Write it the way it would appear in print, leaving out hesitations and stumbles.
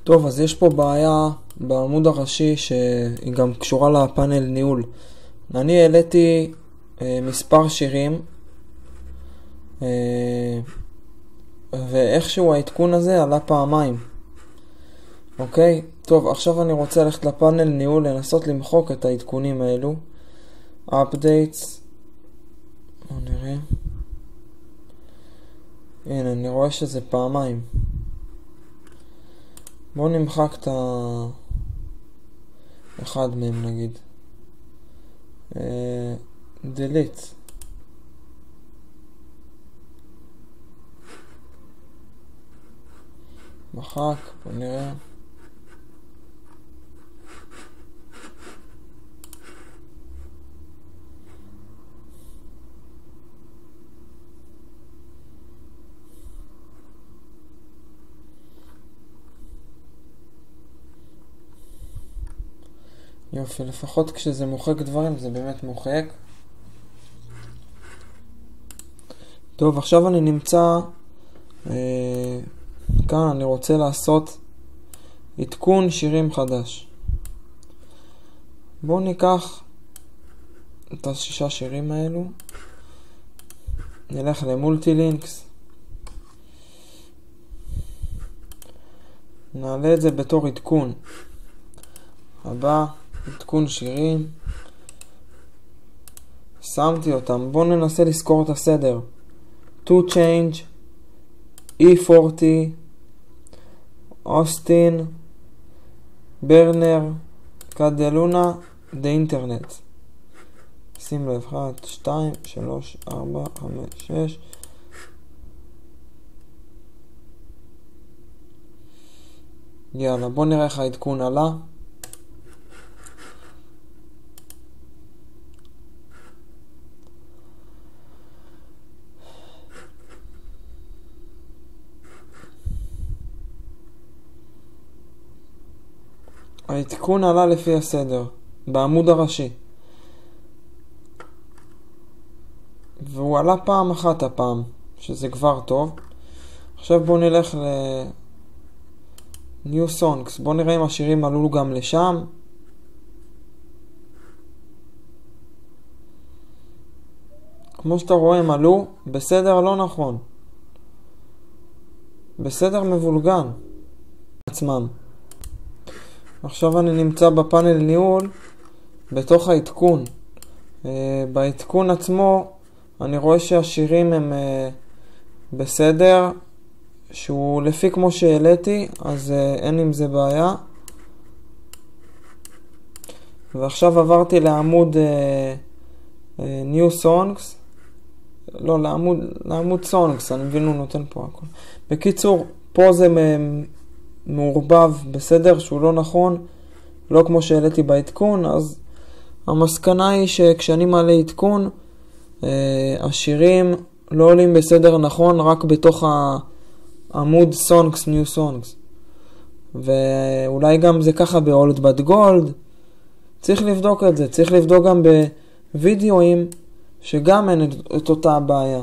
טוב, אז יש פה בעיה בעמוד הראשי שהיא גם קשורה לפאנל ניהול. אני העליתי מספר שירים, ואיכשהו העדכון הזה עלה פעמיים. אוקיי? טוב, עכשיו אני רוצה ללכת לפאנל ניהול, לנסות למחוק את העדכונים האלו. Updates. בואו נראה. הנה, אני רואה שזה פעמיים. בואו נמחק את אחד מהם נגיד. delete. מחק, בואו נראה. יופי, לפחות כשזה מוחק דברים זה באמת מוחק. טוב, עכשיו אני נמצא כאן, אני רוצה לעשות עדכון שירים חדש. בואו ניקח את ה6 שירים האלו, נלך למולטי לינקס, נעלה את זה בתור עדכון. הבא, עדכון שירים, שמתי אותם. בואו ננסה לזכור את הסדר. To change, E40, אוסטין, ברנר, קדלונה, The Internet. שים לב, 1, 2, 3, 4, 5, 6. יאללה, בואו נראה איך העדכון עלה. העדכון עלה לפי הסדר, בעמוד הראשי. והוא עלה פעם אחת הפעם, שזה כבר טוב. עכשיו בואו נלך New Songs. בואו נראה אם השירים עלו גם לשם. כמו שאתה רואה הם עלו בסדר לא נכון. בסדר מבולגן. עצמם. עכשיו אני נמצא בפאנל ניהול בתוך העדכון. בעדכון עצמו אני רואה שהשירים הם בסדר, שהוא לפי כמו שהעליתי, אז אין עם זה בעיה. ועכשיו עברתי לעמוד New Songs. לא, לעמוד Songs, אני מבין הוא נותן פה הכל. בקיצור, פה זה מעורבב בסדר שהוא לא נכון, לא כמו שהעליתי בעדכון. אז המסקנה היא שכשאני מעלה עדכון, השירים לא עולים בסדר נכון רק בתוך העמוד Songs, New Songs. ואולי גם זה ככה ב-Old But Gold. צריך לבדוק את זה. צריך לבדוק גם בווידאוים שגם אין את אותה הבעיה.